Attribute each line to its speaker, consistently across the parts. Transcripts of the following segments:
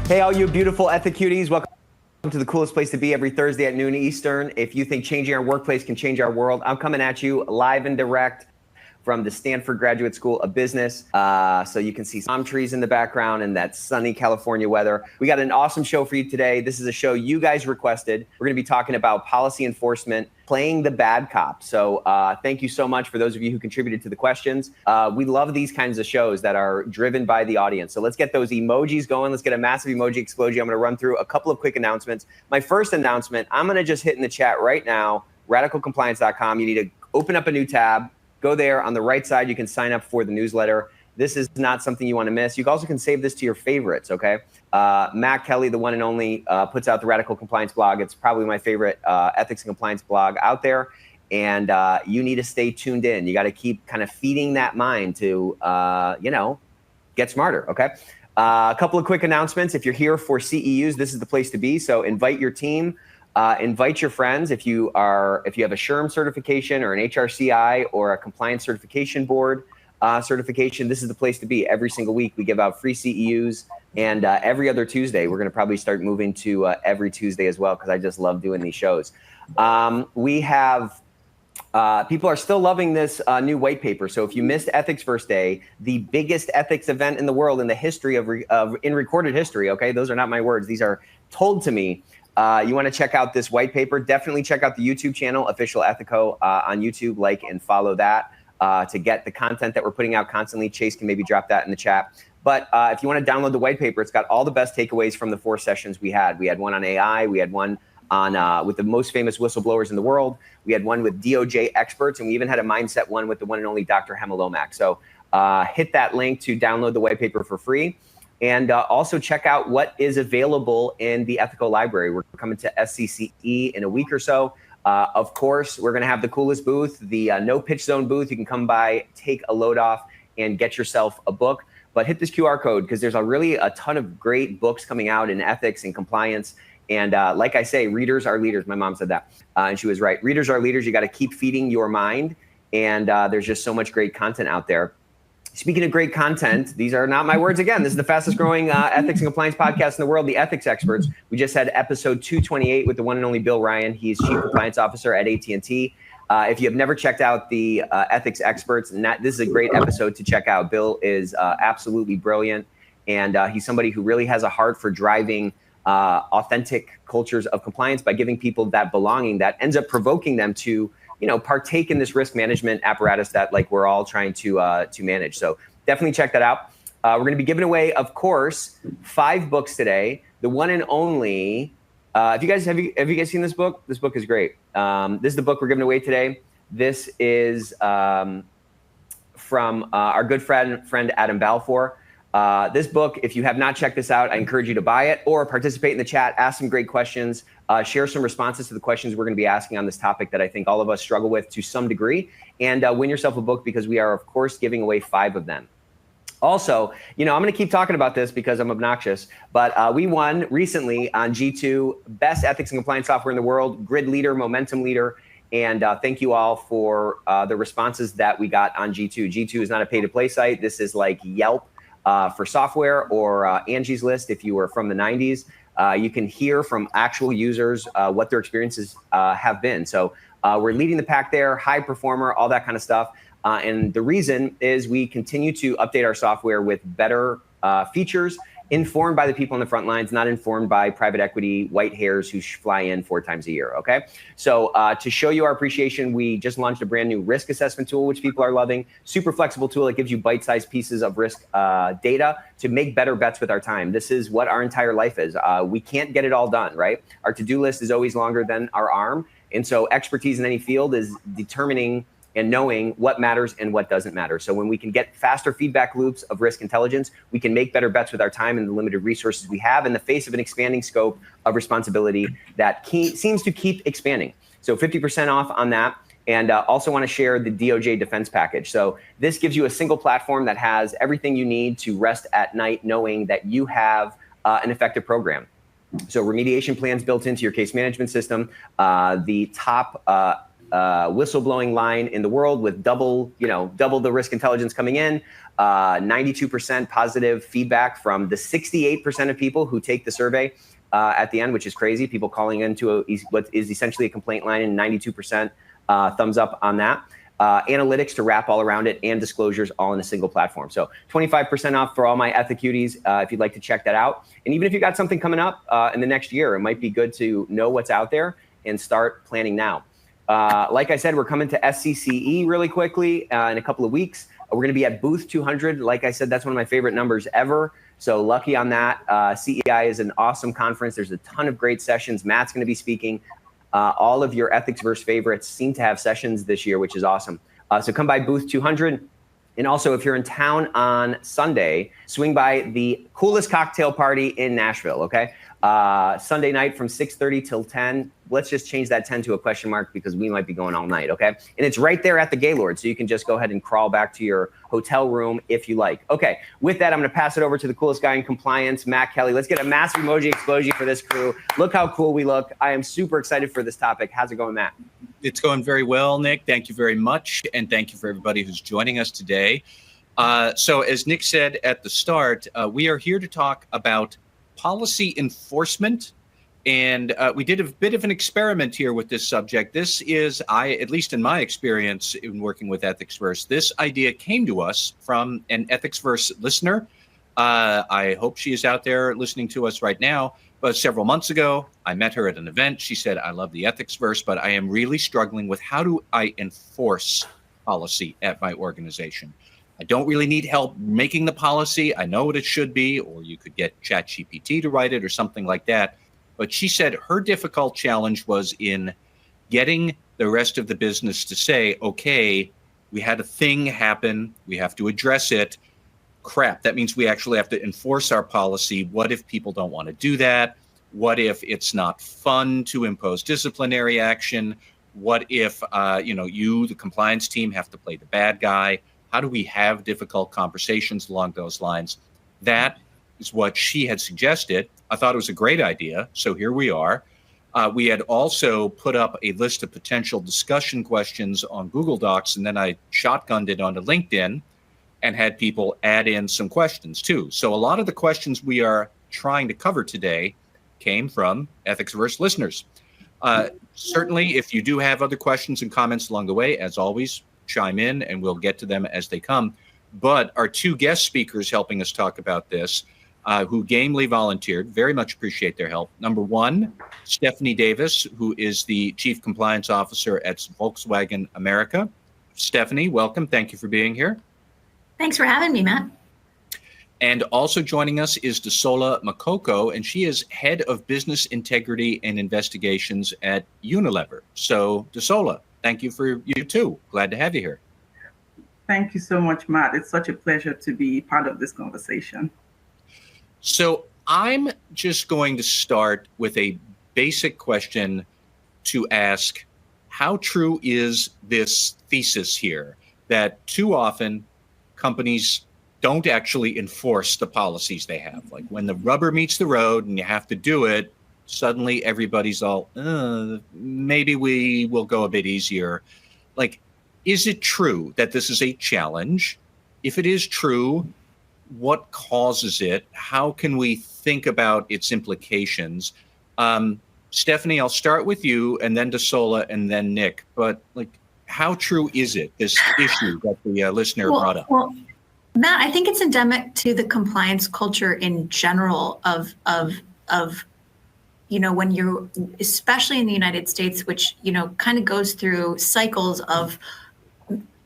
Speaker 1: Hey, all you beautiful Ethicuties, welcome to the coolest place to be every Thursday at noon Eastern. If you think changing our workplace can change our world, I'm coming at you live and direct from the Stanford Graduate School of Business. So you can see palm trees in the background and that sunny California weather. We got an awesome show for you today. This is a show you guys requested. We're gonna be talking about policy enforcement, playing the bad cop. So thank you so much for those of you who contributed to the questions. We love these kinds of shows that are driven by the audience. So let's get those emojis going. Let's get a massive emoji explosion. I'm gonna run through a couple of quick announcements. My first announcement, I'm gonna just hit in the chat right now, radicalcompliance.com. You need to open up a new tab. Go there. On the right side, you can sign up for the newsletter. This is not something you want to miss. You also can save this to your favorites, okay? Matt Kelly, the one and only, puts out the Radical Compliance blog. It's probably my favorite ethics and compliance blog out there. And you need to stay tuned in. You got to keep kind of feeding that mind to, get smarter, okay? A couple of quick announcements. If you're here for CEUs, this is the place to be. So invite your team. Invite your friends. If you have a SHRM certification or an HRCI or a compliance certification board certification, this is the place to be. Every single week we give out free CEUs, and every other Tuesday we're going to probably start moving to every Tuesday as well, because I just love doing these shows. We have people are still loving this new white paper. So if you missed Ethicsverse Day, the biggest ethics event in the world in the history in recorded history, okay, those are not my words, these are told to me. You want to check out this white paper, definitely check out the YouTube channel, Official Ethico on YouTube, like and follow that to get the content that we're putting out constantly. Chase can maybe drop that in the chat. But if you want to download the white paper, it's got all the best takeaways from the 4 sessions we had. We had one on AI, we had one on with the most famous whistleblowers in the world, we had one with DOJ experts, and we even had a mindset one with the one and only Dr. Hemalomac. So hit that link to download the white paper for free. And also check out what is available in the Ethico library. We're coming to SCCE in a week or so. Of course, we're going to have the coolest booth, the no pitch zone booth. You can come by, take a load off, and get yourself a book. But hit this QR code, because there's really a ton of great books coming out in ethics and compliance. And like I say, readers are leaders. My mom said that, and she was right. Readers are leaders. You got to keep feeding your mind. And there's just so much great content out there. Speaking of great content, these are not my words again. This is the fastest growing ethics and compliance podcast in the world, the Ethics Experts. We just had episode 228 with the one and only Bill Ryan. He's Chief Compliance Officer at AT&T. If you have never checked out the Ethics Experts, this is a great episode to check out. Bill is absolutely brilliant, and he's somebody who really has a heart for driving authentic cultures of compliance by giving people that belonging that ends up provoking them to partake in this risk management apparatus that we're all trying to manage. So definitely check that out. We're going to be giving away, of course, 5 books today. The one and only. Have you guys seen this book? This book is great. This is the book we're giving away today. This is from our good friend Adam Balfour. This book, if you have not checked this out, I encourage you to buy it or participate in the chat, ask some great questions, share some responses to the questions we're going to be asking on this topic that I think all of us struggle with to some degree, and win yourself a book, because we are, of course, giving away 5 of them. Also, I'm going to keep talking about this because I'm obnoxious, but we won recently on G2, Best Ethics and Compliance Software in the World, Grid Leader, Momentum Leader, and thank you all for the responses that we got on G2. G2 is not a pay-to-play site. This is like Yelp for software, or Angie's List if you were from the 90s. You can hear from actual users what their experiences have been. So we're leading the pack there, high performer, all that kind of stuff. And the reason is we continue to update our software with better features, informed by the people on the front lines, not informed by private equity white hairs who fly in 4 times a year, okay? So to show you our appreciation, we just launched a brand new risk assessment tool, which people are loving. Super flexible tool that gives you bite-sized pieces of risk data to make better bets with our time. This is what our entire life is. We can't get it all done, right? Our to-do list is always longer than our arm. And so expertise in any field is determining and knowing what matters and what doesn't matter. So when we can get faster feedback loops of risk intelligence, we can make better bets with our time and the limited resources we have in the face of an expanding scope of responsibility that seems to keep expanding. So 50% off on that. And also want to share the DOJ defense package. So this gives you a single platform that has everything you need to rest at night knowing that you have an effective program. So remediation plans built into your case management system, the top whistleblowing line in the world with double the risk intelligence coming in. 92% positive feedback from the 68% of people who take the survey at the end, which is crazy. People calling into what is essentially a complaint line, and 92% thumbs up on that. Analytics to wrap all around it, and disclosures all in a single platform. So 25% off for all my Ethicuties if you'd like to check that out. And even if you got something coming up in the next year, it might be good to know what's out there and start planning now. Like I said, we're coming to SCCE really quickly in a couple of weeks. We're going to be at booth 200. Like I said, that's one of my favorite numbers ever. So lucky on that. CEI is an awesome conference. There's a ton of great sessions. Matt's going to be speaking. All of your Ethicsverse favorites seem to have sessions this year, which is awesome. So come by booth 200. And also, if you're in town on Sunday, swing by the coolest cocktail party in Nashville, okay? Sunday night from 6:30 till 10. Let's just change that 10 to a question mark because we might be going all night, okay? And it's right there at the Gaylord, so you can just go ahead and crawl back to your hotel room if you like. Okay, with that, I'm gonna pass it over to the coolest guy in compliance, Matt Kelly. Let's get a massive emoji explosion for this crew. Look how cool we look. I am super excited for this topic. How's it going, Matt?
Speaker 2: It's going very well, Nick. Thank you very much, and thank you for everybody who's joining us today. So as Nick said at the start, we are here to talk about policy enforcement. And we did a bit of an experiment here with this subject. This is, at least in my experience in working with Ethicsverse, this idea came to us from an Ethicsverse listener. I hope she is out there listening to us right now. But several months ago, I met her at an event. She said, I love the Ethicsverse, but I am really struggling with how do I enforce policy at my organization? I don't really need help making the policy. I know what it should be, or you could get ChatGPT to write it or something like that. But she said her difficult challenge was in getting the rest of the business to say, okay, we had a thing happen. We have to address it. Crap, that means we actually have to enforce our policy. What if people don't want to do that? What if it's not fun to impose disciplinary action? What if, you, the compliance team, have to play the bad guy? How do we have difficult conversations along those lines? That is what she had suggested. I thought it was a great idea, so here we are. We had also put up a list of potential discussion questions on Google Docs, and then I shotgunned it onto LinkedIn and had people add in some questions too. So a lot of the questions we are trying to cover today came from Ethicsverse listeners. Certainly, if you do have other questions and comments along the way, as always, chime in and we'll get to them as they come. But our two guest speakers helping us talk about this, who gamely volunteered, very much appreciate their help. Number one, Stephanie Davis, who is the Chief Compliance Officer at Volkswagen America. Stephanie, welcome. Thank you for being here.
Speaker 3: Thanks for having me, Matt.
Speaker 2: And also joining us is Desola Makoko, and she is Head of Business Integrity and Investigations at Unilever. So, Desola, thank you for you too. Glad to have you here.
Speaker 4: Thank you so much, Matt. It's such a pleasure to be part of this conversation.
Speaker 2: So I'm just going to start with a basic question to ask, how true is this thesis here that too often companies don't actually enforce the policies they have? Like when the rubber meets the road and you have to do it, suddenly everybody's all, maybe we will go a bit easier. Like, is it true that this is a challenge? If it is true, what causes it? How can we think about its implications? Stephanie, I'll start with you and then Desola and then Nick. But like, how true is it, this issue that the listener brought up?
Speaker 3: Well, Matt, I think it's endemic to the compliance culture in general of when you're, especially in the United States, which, kind of goes through cycles of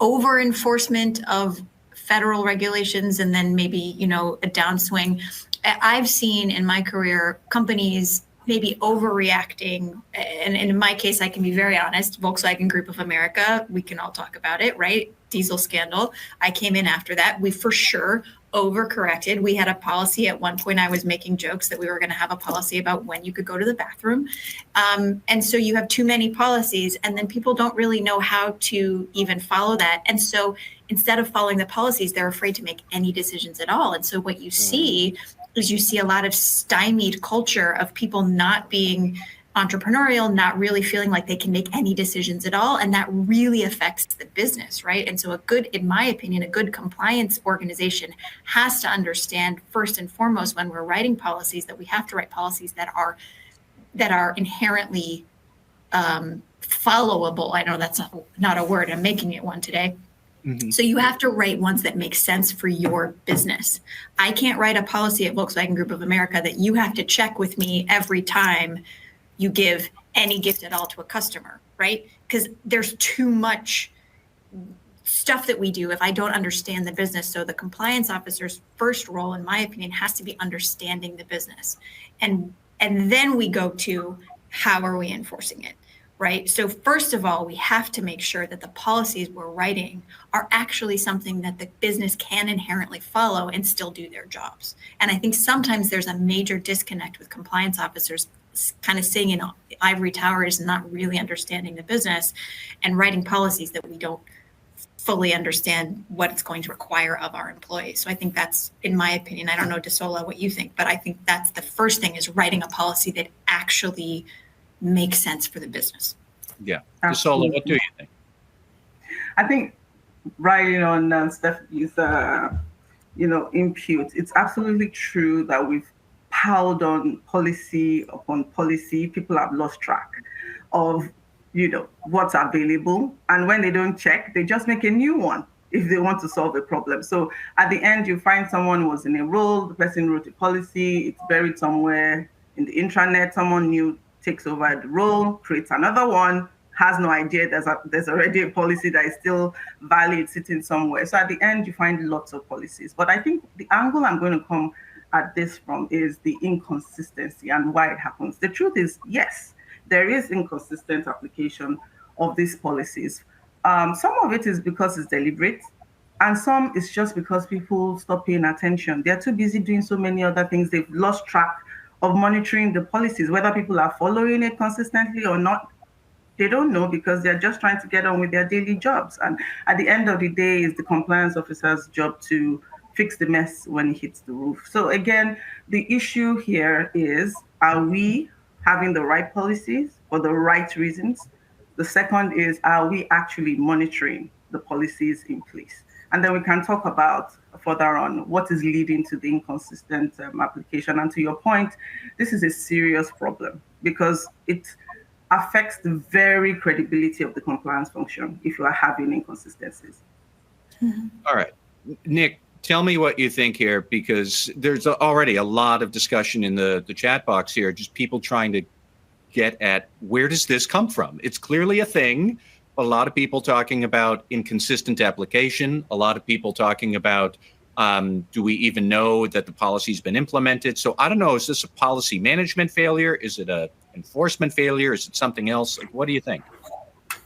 Speaker 3: over enforcement of federal regulations and then maybe, a downswing. I've seen in my career companies maybe overreacting. And in my case, I can be very honest, Volkswagen Group of America, we can all talk about it, right? Diesel scandal. I came in after that. We for sure overcorrected. We had a policy at one point. I was making jokes that we were going to have a policy about when you could go to the bathroom. And so you have too many policies and then people don't really know how to even follow that. And so instead of following the policies, they're afraid to make any decisions at all. And so what you see is you see a lot of stymied culture of people not being entrepreneurial, not really feeling like they can make any decisions at all. And that really affects the business, right? And so in my opinion, a good compliance organization has to understand first and foremost when we're writing policies that we have to write policies that are inherently followable. I know that's not a word, I'm making it one today. Mm-hmm. So you have to write ones that make sense for your business. I can't write a policy at Volkswagen Group of America that you have to check with me every time you give any gift at all to a customer, right? Because there's too much stuff that we do if I don't understand the business. So the compliance officer's first role, in my opinion, has to be understanding the business. And then we go to how are we enforcing it, right? So first of all, we have to make sure that the policies we're writing are actually something that the business can inherently follow and still do their jobs. And I think sometimes there's a major disconnect with compliance officers kind of sitting in ivory towers and not really understanding the business and writing policies that we don't fully understand what it's going to require of our employees. So I think that's, in my opinion, I don't know, DeSola, what you think, but I think that's the first thing, is writing a policy that actually makes sense for the business.
Speaker 2: Yeah. DeSola, what do you think?
Speaker 4: I think riding on Stephanie's, input, it's absolutely true that we've piled on policy upon policy. People have lost track of what's available, and when they don't check, they just make a new one if they want to solve a problem. So at the end, you find someone was in a role, the person wrote a policy, it's buried somewhere in the intranet, someone new takes over the role, creates another one, has no idea there's already a policy that is still valid sitting somewhere. So at the end, you find lots of policies. But I think the angle I'm going to come at this from is the inconsistency and why it happens. The truth is, yes, there is inconsistent application of these policies. Some of it is because it's deliberate, and some is just because people stop paying attention. They're too busy doing so many other things. They've lost track of monitoring the policies, whether people are following it consistently or not. They don't know, because they're just trying to get on with their daily jobs. And at the end of the day, it's the compliance officer's job to fix the mess when it hits the roof. So again, the issue here is, are we having the right policies for the right reasons? The second is, are we actually monitoring the policies in place? And then we can talk about further on what is leading to the inconsistent application. And to your point, this is a serious problem, because it affects the very credibility of the compliance function if you are having inconsistencies.
Speaker 2: Mm-hmm. All right, Nick, tell me what you think here, because there's already a lot of discussion in the chat box here, just people trying to get at, where does this come from? It's clearly a thing. A lot of people talking about inconsistent application, a lot of people talking about, do we even know that the policy's been implemented? So I don't know, is this a policy management failure? Is it a enforcement failure? Is it something else? Like, what do you think?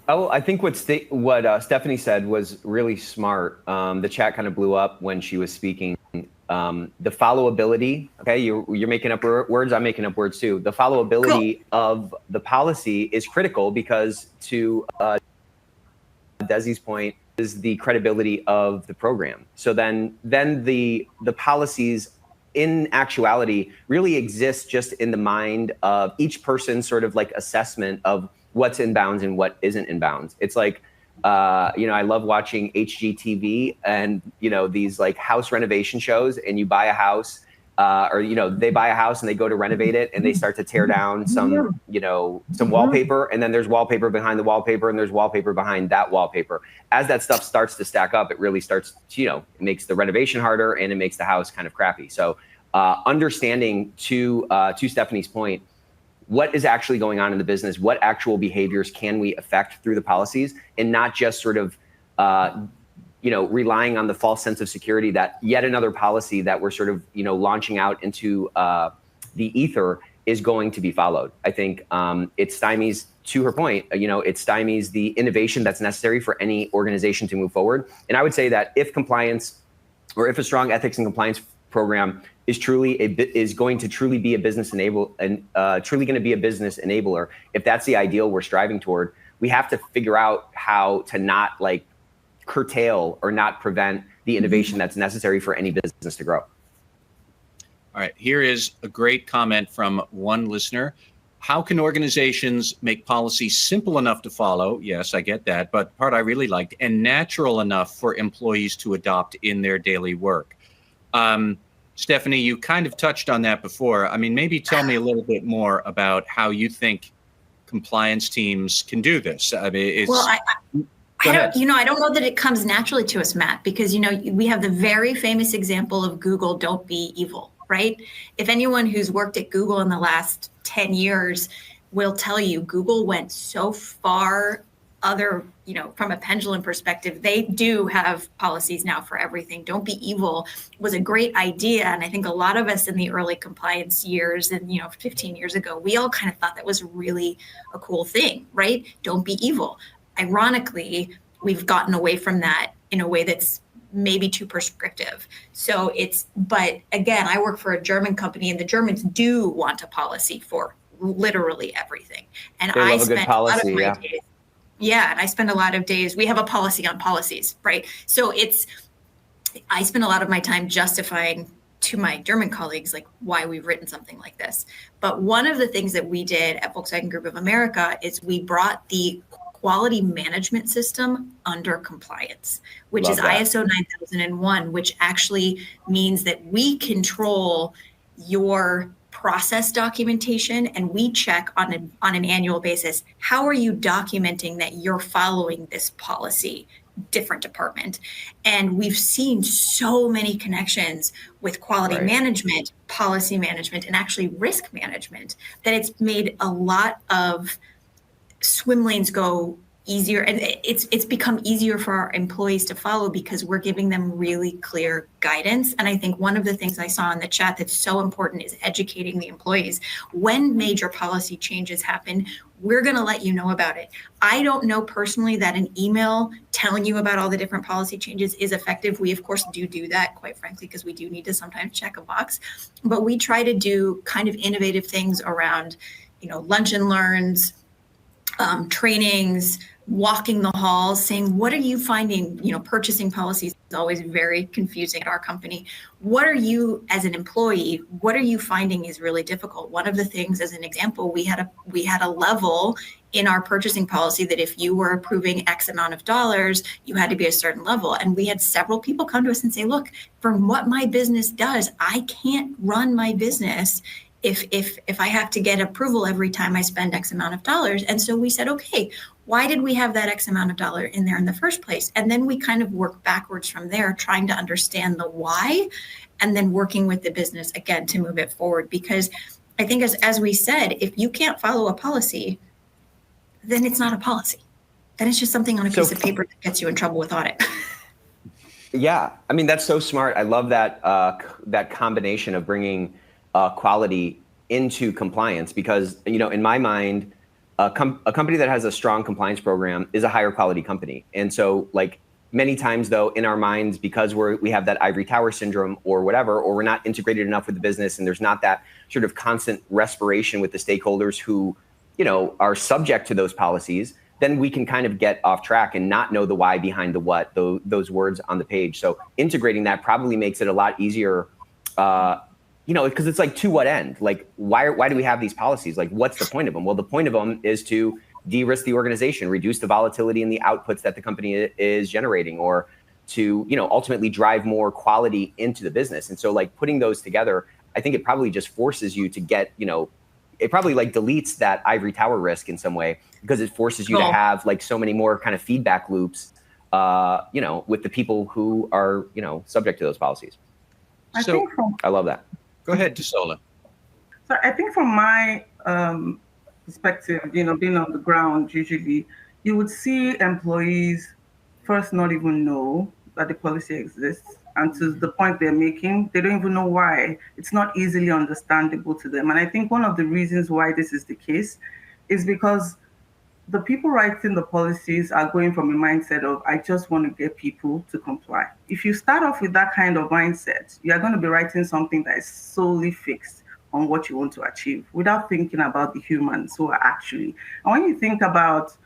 Speaker 1: Oh, I think what Stephanie said was really smart. The chat kind of blew up when she was speaking. The followability, okay, you're making up words, I'm making up words too. The followability of the policy is critical, because to Desi's point is the credibility of the program. So then the policies in actuality really exist just in the mind of each person's sort of like assessment of what's in bounds and what isn't in bounds. It's like, I love watching HGTV and, these like house renovation shows, and you buy a house they buy a house and they go to renovate it, and they start to tear down some wallpaper, and then there's wallpaper behind the wallpaper, and there's wallpaper behind that wallpaper. As that stuff starts to stack up, it really starts, it makes the renovation harder, and it makes the house kind of crappy. So understanding to Stephanie's point, what is actually going on in the business, what actual behaviors can we affect through the policies, and not just sort of relying on the false sense of security that yet another policy that we're sort of, launching out into the ether is going to be followed. I think it stymies, to her point, it stymies the innovation that's necessary for any organization to move forward. And I would say that if compliance, or if a strong ethics and compliance program is going to truly be a business enabler, if that's the ideal we're striving toward, we have to figure out how to not like curtail or not prevent the innovation that's necessary for any business to grow.
Speaker 2: All right, here is a great comment from one listener. how can organizations make policy simple enough to follow? Yes, I get that. But the part I really liked, and natural enough for employees to adopt in their daily work. Stephanie, you kind of touched on that before. I mean, maybe tell me a little bit more about how you think compliance teams can do this. I mean, it's...
Speaker 3: Well, I don't know that it comes naturally to us, Matt, because, we have the very famous example of Google, don't be evil, right? If anyone who's worked at Google in the last 10 years will tell you, Google went so far from a pendulum perspective, they do have policies now for everything. Don't be evil was a great idea. And I think a lot of us in the early compliance years and, 15 years ago, we all kind of thought that was really a cool thing, right? Don't be evil. Ironically, we've gotten away from that in a way that's maybe too prescriptive. But again, I work for a German company and the Germans do want a policy for literally everything. And
Speaker 1: they love a good policy, yeah.
Speaker 3: Yeah, and I spend a lot of days, we have a policy on policies, right? So I spend a lot of my time justifying to my German colleagues, like why we've written something like this. But one of the things that we did at Volkswagen Group of America is we brought the quality management system under compliance, which is ISO 9001, which actually means that we control your process documentation and we check on an annual basis. How are you documenting that you're following this policy, different department? And we've seen so many connections with quality management, policy management, and actually risk management that it's made a lot of swim lanes go easier, and it's become easier for our employees to follow because we're giving them really clear guidance. And I think one of the things I saw in the chat that's so important is educating the employees. When major policy changes happen, we're going to let you know about it. I don't know personally that an email telling you about all the different policy changes is effective. We, of course, do that, quite frankly, because we do need to sometimes check a box. But we try to do kind of innovative things around, lunch and learns, trainings, walking the halls, saying, what are you finding? Purchasing policies is always very confusing at our company. What are you, as an employee, what are you finding is really difficult? One of the things, as an example, we had a level in our purchasing policy that if you were approving X amount of dollars, you had to be a certain level. And we had several people come to us and say, look, from what my business does, I can't run my business if I have to get approval every time I spend X amount of dollars. And so we said, okay, why did we have that X amount of dollar in there in the first place? And then we kind of work backwards from there, trying to understand the why, and then working with the business again to move it forward. Because I think as we said, if you can't follow a policy, then it's not a policy. Then it's just something on a piece of paper that gets you in trouble with audit.
Speaker 1: Yeah, I mean, that's so smart. I love that that combination of bringing quality into compliance, because, in my mind, a company that has a strong compliance program is a higher quality company. And so, like, many times, though, in our minds, because we have that ivory tower syndrome or whatever, or we're not integrated enough with the business, and there's not that sort of constant respiration with the stakeholders who, are subject to those policies, then we can kind of get off track and not know the why behind the what, those words on the page. So integrating that probably makes it a lot easier, because it's like, to what end? Like, why do we have these policies? Like, what's the point of them? Well, the point of them is to de-risk the organization, reduce the volatility in the outputs that the company is generating, or to, ultimately drive more quality into the business. And so, like, putting those together, I think it probably just forces you to get, it probably like deletes that ivory tower risk in some way, because it forces you to have like so many more kind of feedback loops, with the people who are, subject to those policies. I love that.
Speaker 2: Go ahead, Desola.
Speaker 4: So I think from my perspective, being on the ground, usually you would see employees first not even know that the policy exists, and to the point they're making, they don't even know why. It's not easily understandable to them. And I think one of the reasons why this is the case is because the people writing the policies are going from a mindset of, I just want to get people to comply. If you start off with that kind of mindset, you are going to be writing something that is solely fixed on what you want to achieve without thinking about the humans who are actually. And when you think about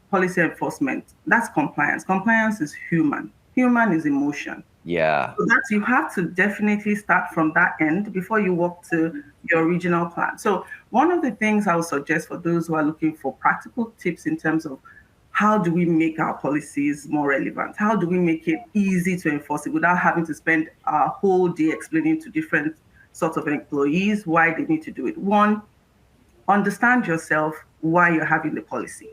Speaker 4: policy enforcement, that's compliance. Compliance is human. Human is emotion.
Speaker 1: Yeah.
Speaker 4: So that's, you have to definitely start from that end before you walk to your original plan. So one of the things I would suggest for those who are looking for practical tips in terms of how do we make our policies more relevant? How do we make it easy to enforce it without having to spend a whole day explaining to different sorts of employees why they need to do it? One, understand yourself why you're having the policy.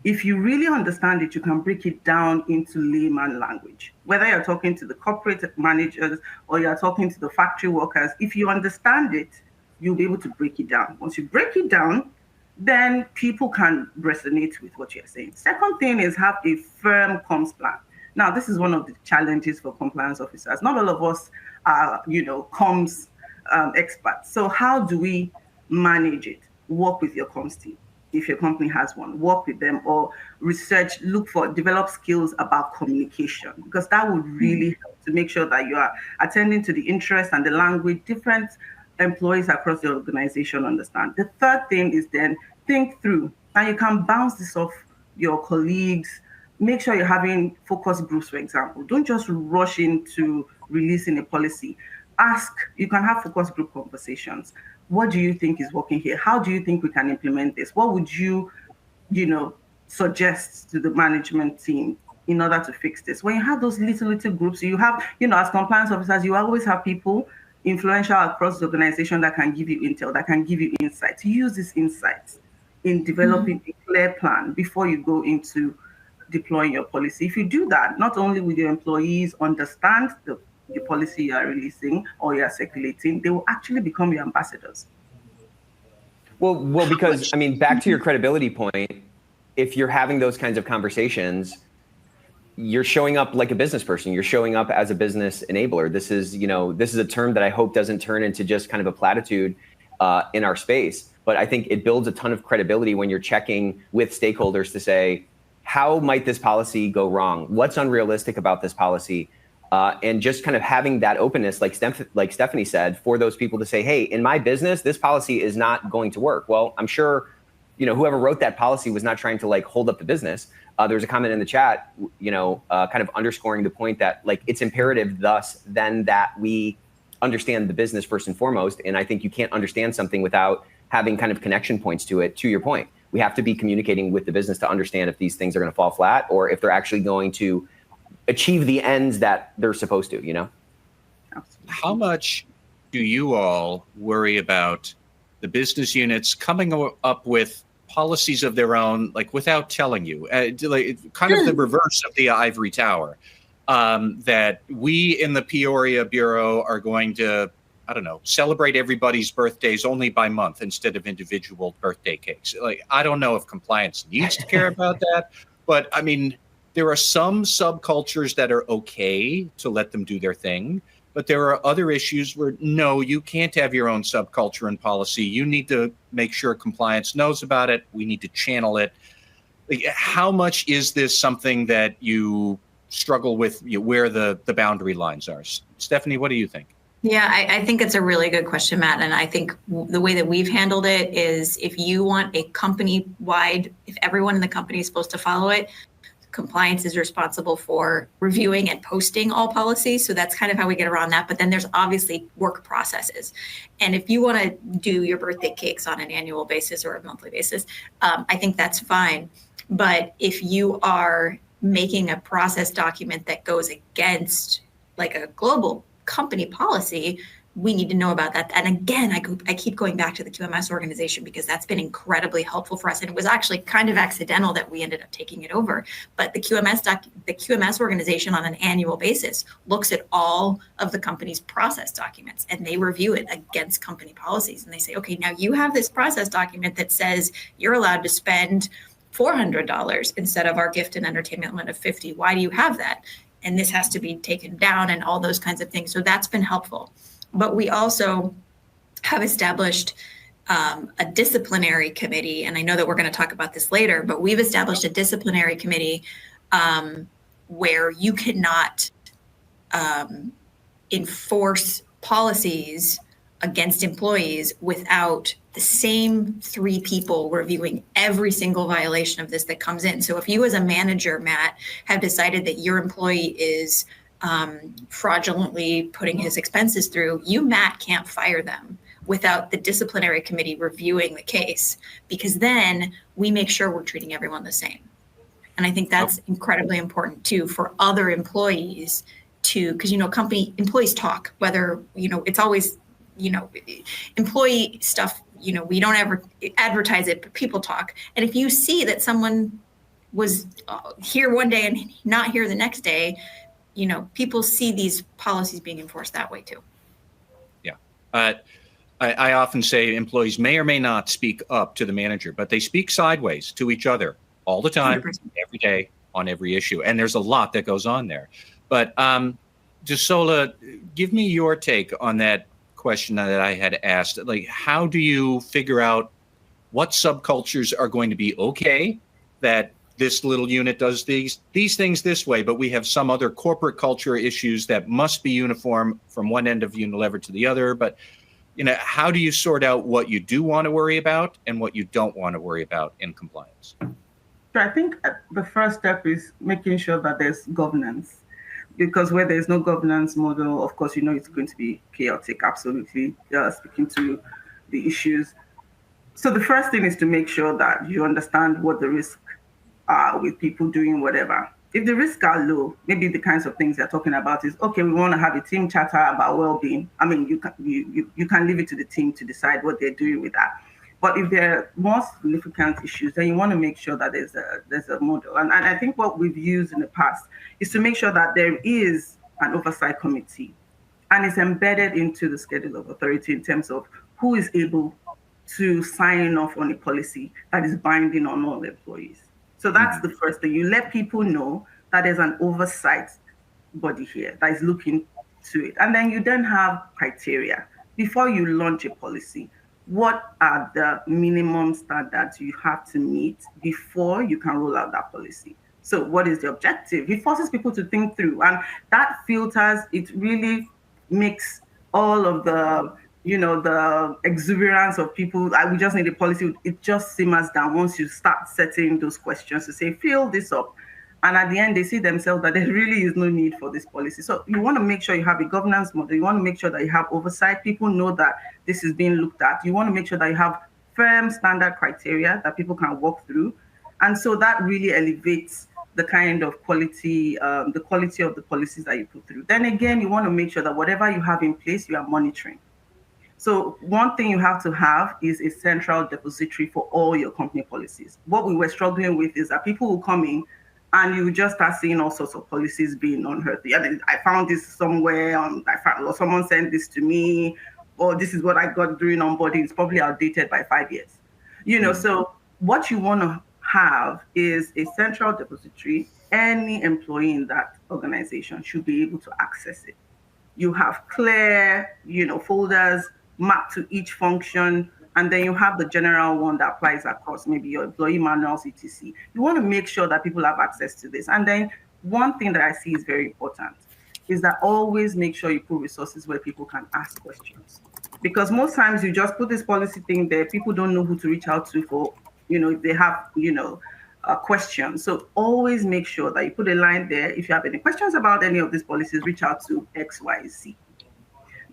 Speaker 4: If you really understand it, you can break it down into layman language. Whether you're talking to the corporate managers or you're talking to the factory workers, if you understand it, you'll be able to break it down. Once you break it down, then people can resonate with what you're saying. Second thing is have a firm comms plan. Now, this is one of the challenges for compliance officers. Not all of us are, comms experts. So how do we manage it? Work with your comms team. If your company has one, work with them, or research, develop skills about communication, because that would really help to make sure that you are attending to the interest and the language different employees across the organization understand. The third thing is then think through, and you can bounce this off your colleagues. Make sure you're having focus groups, for example. Don't just rush into releasing a policy. You can have focus group conversations. What do you think is working here? How do you think we can implement this? What would you, suggest to the management team in order to fix this? When you have those little groups, you have, as compliance officers, you always have people influential across the organization that can give you intel, that can give you insights. Use these insights in developing a clear plan before you go into deploying your policy. If you do that, not only will your employees understand the policy you are releasing or you are circulating, they will actually become your ambassadors.
Speaker 1: Well, because back to your credibility point, if you're having those kinds of conversations, you're showing up like a business person. You're showing up as a business enabler. This is a term that I hope doesn't turn into just kind of a platitude in our space. But I think it builds a ton of credibility when you're checking with stakeholders to say, how might this policy go wrong? What's unrealistic about this policy? And just kind of having that openness, like Stephanie said, for those people to say, hey, in my business, this policy is not going to work. Well, I'm sure, whoever wrote that policy was not trying to hold up the business. There was a comment in the chat, kind of underscoring the point that it's imperative then that we understand the business first and foremost. And I think you can't understand something without having kind of connection points to it. To your point, we have to be communicating with the business to understand if these things are going to fall flat or if they're actually going to achieve the ends that they're supposed to,
Speaker 2: How much do you all worry about the business units coming up with policies of their own, without telling you, kind of the reverse of the ivory tower, that we in the Peoria Bureau are going to, celebrate everybody's birthdays only by month instead of individual birthday cakes. I don't know if compliance needs to care about that, but there are some subcultures that are okay to let them do their thing, but there are other issues where, no, you can't have your own subculture and policy. You need to make sure compliance knows about it. We need to channel it. How much is this something that you struggle with, where the boundary lines are? Stephanie, what do you think?
Speaker 3: Yeah, I think it's a really good question, Matt. And I think the way that we've handled it is if you want a company-wide, if everyone in the company is supposed to follow it, compliance is responsible for reviewing and posting all policies. So that's kind of how we get around that. But then there's obviously work processes. And if you want to do your birthday cakes on an annual basis or a monthly basis, I think that's fine. But if you are making a process document that goes against a global company policy, we need to know about that. And again, I keep going back to the QMS organization because that's been incredibly helpful for us. And it was actually kind of accidental that we ended up taking it over. But the QMS organization on an annual basis looks at all of the company's process documents and they review it against company policies. And they say, okay, now you have this process document that says you're allowed to spend $400 instead of our gift and entertainment limit of $50. Why do you have that? And this has to be taken down and all those kinds of things. So that's been helpful. But we also have established a disciplinary committee, and I know that we're going to talk about this later, but we've established a disciplinary committee where you cannot enforce policies against employees without the same 3 people reviewing every single violation of this that comes in. So if you as a manager, Matt, have decided that your employee is fraudulently putting his expenses through, you, Matt, can't fire them without the disciplinary committee reviewing the case, because then we make sure we're treating everyone the same. And I think that's incredibly important too for other employees to, because, company employees talk, whether, it's always, employee stuff, we don't ever advertise it, but people talk. And if you see that someone was here one day and not here the next day, people see these policies being enforced that way too.
Speaker 2: Yeah. I often say employees may or may not speak up to the manager, but they speak sideways to each other all the time,
Speaker 3: 100%.
Speaker 2: every day, on every issue. And there's a lot that goes on there. But Desola, give me your take on that question that I had asked. Like, how do you figure out what subcultures are going to be okay, that this little unit does these things this way, but we have some other corporate culture issues that must be uniform from one end of Unilever to the other? But how do you sort out what you do want to worry about and what you don't want to worry about in compliance?
Speaker 4: So I think the first step is making sure that there's governance, because where there's no governance model, of course, it's going to be chaotic, absolutely, speaking to the issues. So the first thing is to make sure that you understand what the risks are with people doing whatever. If the risks are low, maybe the kinds of things they're talking about is, okay, we want to have a team chatter about well-being. I mean, you can leave it to the team to decide what they're doing with that. But if there are more significant issues, then you want to make sure that there's a model. And I think what we've used in the past is to make sure that there is an oversight committee, and it's embedded into the schedule of authority in terms of who is able to sign off on a policy that is binding on all employees. So that's the first thing. You let people know that there's an oversight body here that is looking to it. And then you then have criteria. Before you launch a policy, what are the minimum standards you have to meet before you can roll out that policy? So what is the objective? It forces people to think through, and that filters, it really makes all of the, the exuberance of people, we just need a policy, it just simmers down once you start setting those questions to say, fill this up. And at the end, they see themselves that there really is no need for this policy. So you want to make sure you have a governance model. You want to make sure that you have oversight. People know that this is being looked at. You want to make sure that you have firm standard criteria that people can walk through. And so that really elevates the kind of quality, the quality of the policies that you put through. Then again, you want to make sure that whatever you have in place, you are monitoring. So one thing you have to have is a central depository for all your company policies. What we were struggling with is that people will come in and you just start seeing all sorts of policies being unhealthy. I found this somewhere, or someone sent this to me, or this is what I got during onboarding. It's probably outdated by 5 years. So what you want to have is a central depository. Any employee in that organization should be able to access it. You have clear, folders mapped to each function, and then you have the general one that applies across maybe your employee manuals, etc. You want to make sure that people have access to this. And then one thing that I see is very important is that always make sure you put resources where people can ask questions. Because most times you just put this policy thing there, people don't know who to reach out to for, if they have, a question. So always make sure that you put a line there. If you have any questions about any of these policies, reach out to X, Y, Z.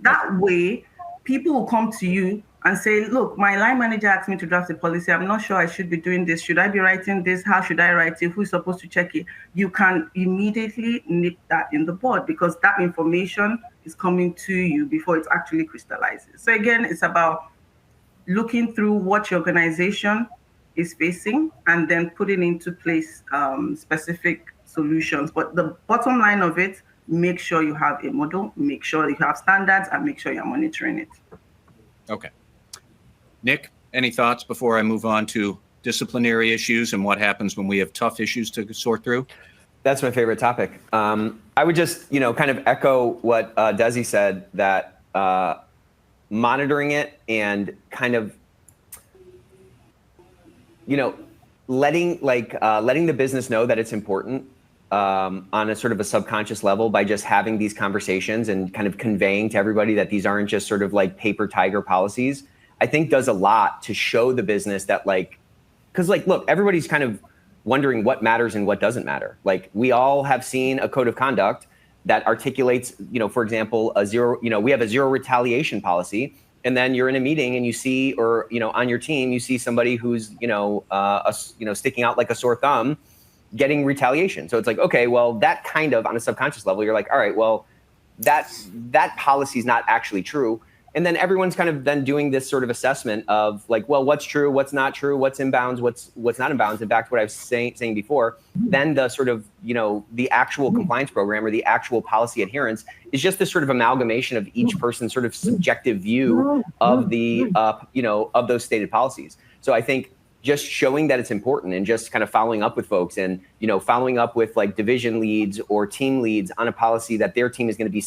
Speaker 4: That way, people will come to you and say, look, my line manager asked me to draft a policy. I'm not sure I should be doing this. Should I be writing this? How should I write it? Who's supposed to check it? You can immediately nip that in the bud, because that information is coming to you before it actually crystallizes. So again, it's about looking through what your organization is facing and then putting into place specific solutions. But the bottom line of it, make sure you have a model, make sure you have standards, and make sure you're monitoring it.
Speaker 2: Okay. Nick, any thoughts before I move on to disciplinary issues and what happens when we have tough issues to sort through?
Speaker 1: That's my favorite topic. I would just, kind of echo what Desi said, that monitoring it and kind of, letting the business know that it's important on a sort of a subconscious level by just having these conversations and kind of conveying to everybody that these aren't just sort of like paper tiger policies. I think does a lot to show the business that like, because like, look, everybody's kind of wondering what matters and what doesn't matter. Like we all have seen a code of conduct that articulates, for example, we have a zero retaliation policy. And then you're in a meeting and you see, or, on your team, you see somebody who's, sticking out like a sore thumb, getting retaliation. So it's like, okay, well, that kind of on a subconscious level, you're like, all right, well, that policy is not actually true. And then everyone's kind of then doing this sort of assessment of like, well, what's true, what's not true, what's in bounds, what's not in bounds. In fact, what I was saying before, then the sort of, the actual compliance program or the actual policy adherence is just this sort of amalgamation of each person's sort of subjective view of the, of those stated policies. So I think just showing that it's important and just kind of following up with folks and, following up with like division leads or team leads on a policy that their team is going to be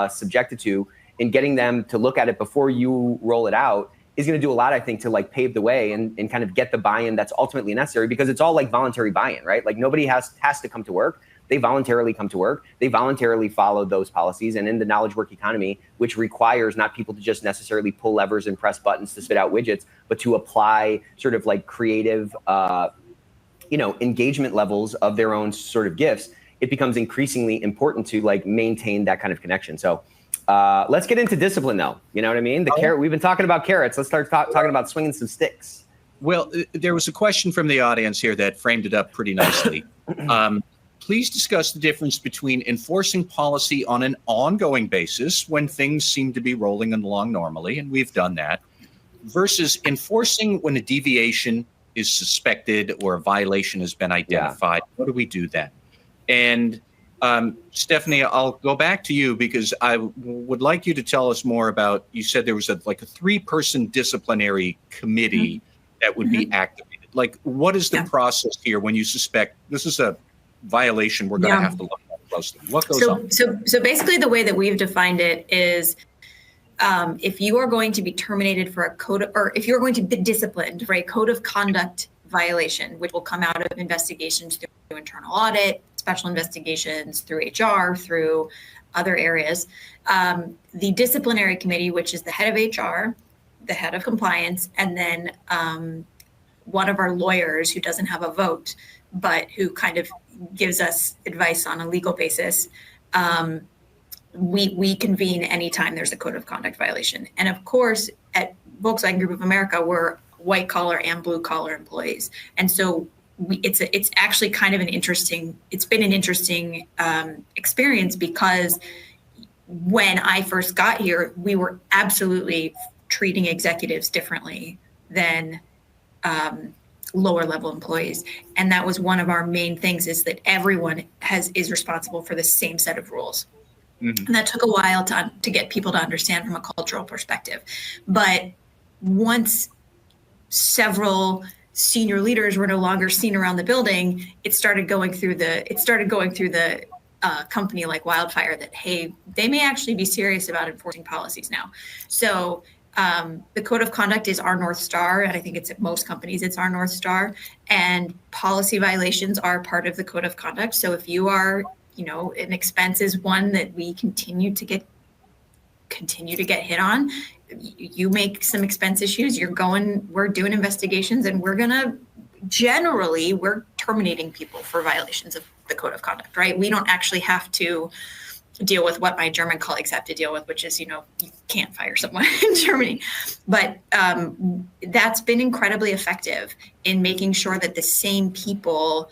Speaker 1: subjected to, and getting them to look at it before you roll it out is going to do a lot, I think, to like pave the way and kind of get the buy-in that's ultimately necessary, because it's all like voluntary buy-in, right? Like nobody has to come to work. They voluntarily come to work. They voluntarily follow those policies. And in the knowledge work economy, which requires not people to just necessarily pull levers and press buttons to spit out widgets, but to apply sort of like creative, engagement levels of their own sort of gifts, it becomes increasingly important to like maintain that kind of connection. So let's get into discipline, though. You know what I mean? The carrot. We've been talking about carrots. Let's start talking about swinging some sticks.
Speaker 2: Well, there was a question from the audience here that framed it up pretty nicely. Please discuss the difference between enforcing policy on an ongoing basis when things seem to be rolling along normally, and we've done that, versus enforcing when a deviation is suspected or a violation has been identified. Yeah. What do we do then? And Stephanie, I'll go back to you because I would like you to tell us more about, you said there was a 3-person disciplinary committee that would be activated. Like, what is the process here when you suspect this is a violation we're going to have to look at closely? What goes on?
Speaker 3: So basically the way that we've defined it is if you are going to be terminated for a code, or if you're going to be disciplined for a code of conduct violation, which will come out of investigations through internal audit, special investigations, through HR, through other areas. The disciplinary committee, which is the head of HR, the head of compliance, and then one of our lawyers who doesn't have a vote, but who kind of gives us advice on a legal basis. We convene anytime there's a code of conduct violation. And of course, at Volkswagen Group of America, we're white collar and blue collar employees. And so it's actually kind of it's been an interesting experience, because when I first got here, we were absolutely treating executives differently than lower level employees. And that was one of our main things, is that everyone is responsible for the same set of rules. Mm-hmm. And that took a while to get people to understand from a cultural perspective. But once several senior leaders were no longer seen around the building, it started going through the company like wildfire that, hey, they may actually be serious about enforcing policies now. So the code of conduct is our North Star, and I think it's at most companies, it's our North Star, and policy violations are part of the code of conduct. So if you are, an expense is one that we continue to get hit on, you make some expense issues, we're doing investigations, and we're terminating people for violations of the code of conduct, right? We don't actually have to deal with what my German colleagues have to deal with, which is, you can't fire someone in Germany. But that's been incredibly effective in making sure that the same people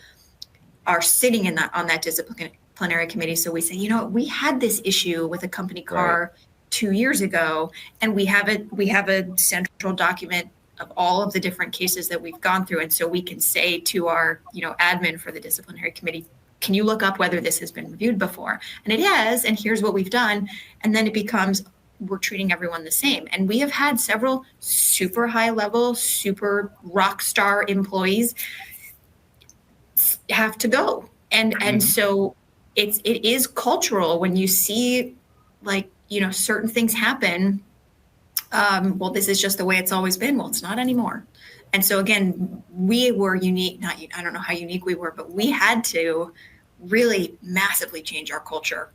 Speaker 3: are sitting on that disciplinary committee. So we say, we had this issue with a company car 2 years ago, and we have a central document of all of the different cases that we've gone through. And so we can say to our, admin for the disciplinary committee, can you look up whether this has been reviewed before? And it has, and here's what we've done. And then it becomes, we're treating everyone the same. And we have had several super high level, super rock star employees have to go. And so it is cultural when you see certain things happen. Well, this is just the way it's always been. Well, it's not anymore. And so again, we were unique, I don't know how unique we were, but we had to really massively change our culture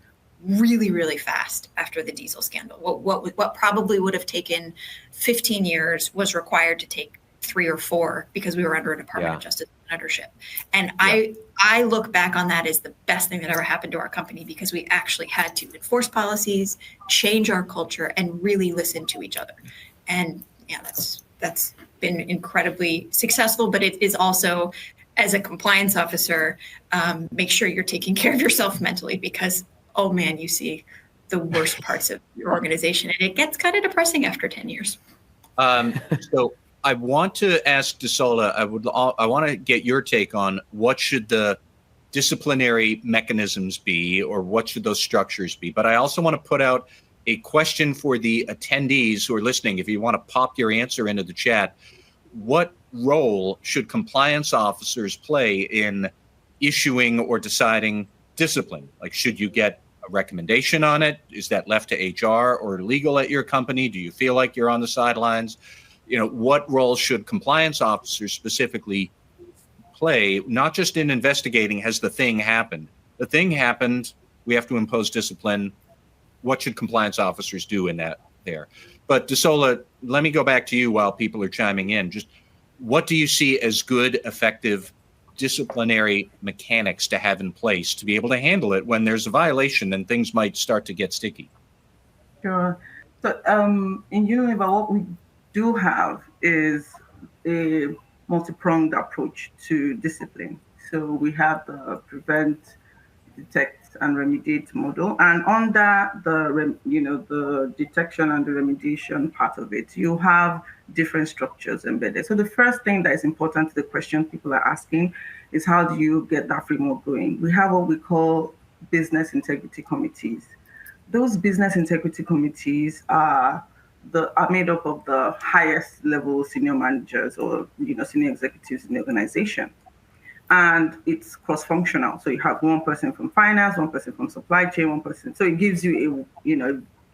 Speaker 3: really, really fast after the diesel scandal. What probably would have taken 15 years was required to take 3 or 4 because we were under a Department of Justice senatorship. And I look back on that as the best thing that ever happened to our company, because we actually had to enforce policies, change our culture, and really listen to each other. And yeah, that's been incredibly successful, but it is also, as a compliance officer, make sure you're taking care of yourself mentally, because, oh man, you see the worst parts of your organization, and it gets kind of depressing after 10 years.
Speaker 2: So I want to ask DeSola, I want to get your take on what should the disciplinary mechanisms be, or what should those structures be. But I also want to put out a question for the attendees who are listening. If you want to pop your answer into the chat, what role should compliance officers play in issuing or deciding discipline? Like, should you get a recommendation on it? Is that left to HR or legal at your company? Do you feel like you're on the sidelines? You know, what role should compliance officers specifically play, not just in investigating, has the thing happened? The thing happened, we have to impose discipline. What should compliance officers do in that there? But DeSola, let me go back to you while people are chiming in. Just what do you see as good, effective disciplinary mechanics to have in place to be able to handle it when there's a violation and things might start to get sticky?
Speaker 4: Sure. So in Unilever, what we do have is a multi-pronged approach to discipline. So we have the prevent, detect, and remediate model, and under the detection and the remediation part of it, you have different structures embedded. So the first thing that is important to the question people are asking is, how do you get that framework going? We have what we call business integrity committees. Those business integrity committees are made up of the highest level senior managers or senior executives in the organization. And it's cross-functional. So you have one person from finance, one person from supply chain, one person. So it gives you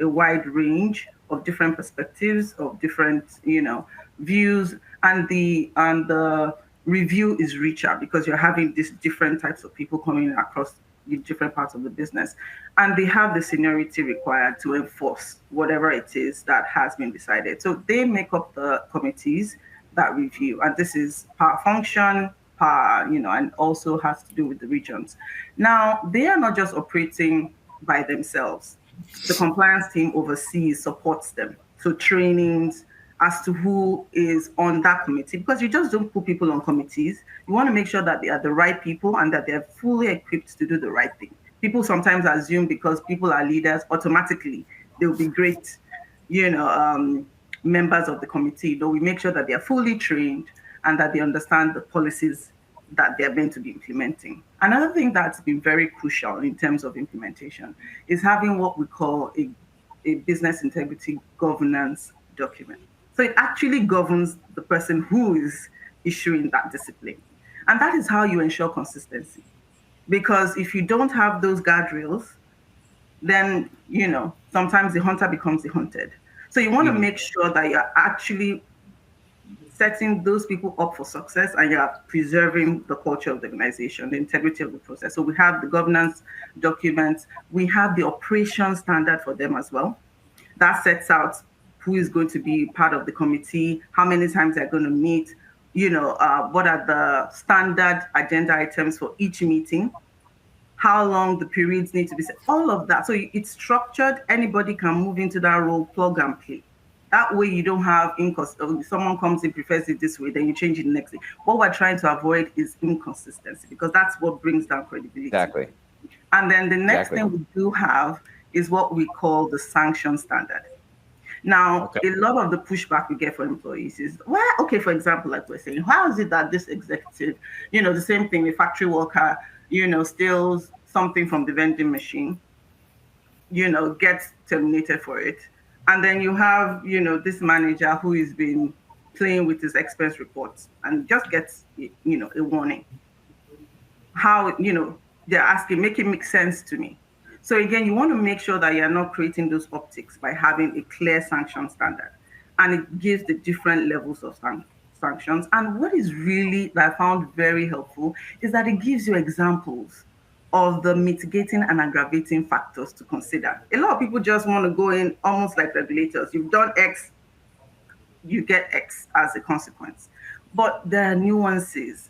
Speaker 4: a wide range of different perspectives, of different views, and the review is richer because you're having these different types of people coming across the different parts of the business, and they have the seniority required to enforce whatever it is that has been decided. So they make up the committees that review, and this is per function, and also has to do with the regions. Now, they are not just operating by themselves. The compliance team oversees, supports them. So trainings as to who is on that committee, because you just don't put people on committees. You want to make sure that they are the right people and that they're fully equipped to do the right thing. People sometimes assume because people are leaders, automatically they'll be great, members of the committee. Though we make sure that they are fully trained and that they understand the policies that they're meant to be implementing. Another thing that's been very crucial in terms of implementation is having what we call a business integrity governance document. So it actually governs the person who is issuing that discipline. And that is how you ensure consistency. Because if you don't have those guardrails, then, sometimes the hunter becomes the hunted. So you want to make sure that you're actually setting those people up for success and you're preserving the culture of the organization, the integrity of the process. So we have the governance documents, we have the operation standard for them as well. That sets out who is going to be part of the committee, how many times they're going to meet, what are the standard agenda items for each meeting, how long the periods need to be set, all of that. So it's structured, anybody can move into that role, plug and play. That way you don't have someone comes in, prefers it this way, then you change it the next day. What we're trying to avoid is inconsistency, because that's what brings down credibility.
Speaker 1: Exactly.
Speaker 4: And then the next thing we do have is what we call the sanction standard. Now, a lot of the pushback we get from employees is, for example, like we're saying, how is it that this executive, the same thing, a factory worker, steals something from the vending machine, gets terminated for it. And then you have, this manager who has been playing with his expense reports and just gets, a warning. How, they're asking, make it make sense to me. So again, you want to make sure that you're not creating those optics by having a clear sanction standard. And it gives the different levels of sanctions. And what is really, that I found very helpful, is that it gives you examples of the mitigating and aggravating factors to consider. A lot of people just want to go in almost like regulators. You've done X, you get X as a consequence. But there are nuances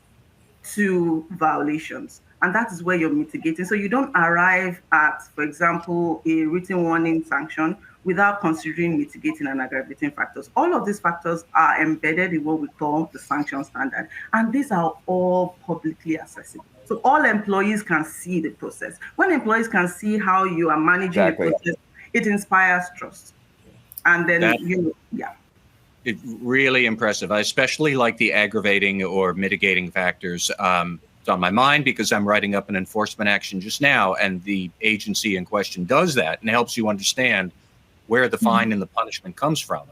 Speaker 4: to violations, and that is where you're mitigating. So you don't arrive at, for example, a written warning sanction without considering mitigating and aggravating factors. All of these factors are embedded in what we call the sanction standard, and these are all publicly accessible. So all employees can see the process. When employees can see how you are managing the process, it inspires trust. And then, yeah.
Speaker 2: It's really impressive. I especially like the aggravating or mitigating factors. It's on my mind because I'm writing up an enforcement action just now, and the agency in question does that and helps you understand where the fine and the punishment comes from.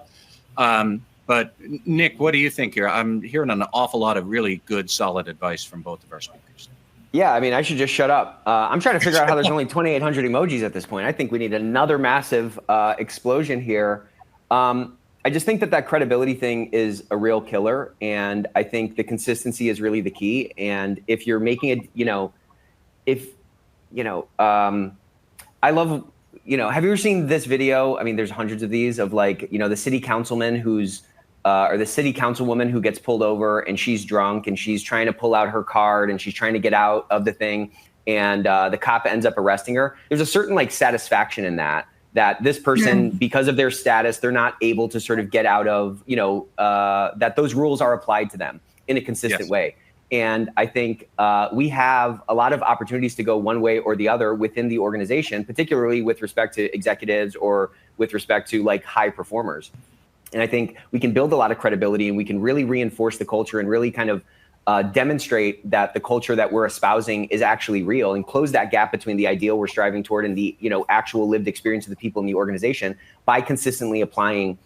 Speaker 2: But Nick, what do you think here? I'm hearing an awful lot of really good, solid advice from both of our speakers.
Speaker 1: Yeah, I mean, I should just shut up. I'm trying to figure out how there's only 2,800 emojis at this point. I think we need another massive explosion here. I just think that credibility thing is a real killer. And I think the consistency is really the key. And if you're making it, I love, have you ever seen this video? I mean, there's hundreds of these of like, the city councilman who's, or the city councilwoman who gets pulled over and she's drunk and she's trying to pull out her card and she's trying to get out of the thing. And the cop ends up arresting her. There's a certain like satisfaction in that this person, because of their status, they're not able to sort of get out of, that those rules are applied to them in a consistent way. And I think we have a lot of opportunities to go one way or the other within the organization, particularly with respect to executives or with respect to like high performers. And I think we can build a lot of credibility and we can really reinforce the culture and really kind of demonstrate that the culture that we're espousing is actually real and close that gap between the ideal we're striving toward and the actual lived experience of the people in the organization by consistently applying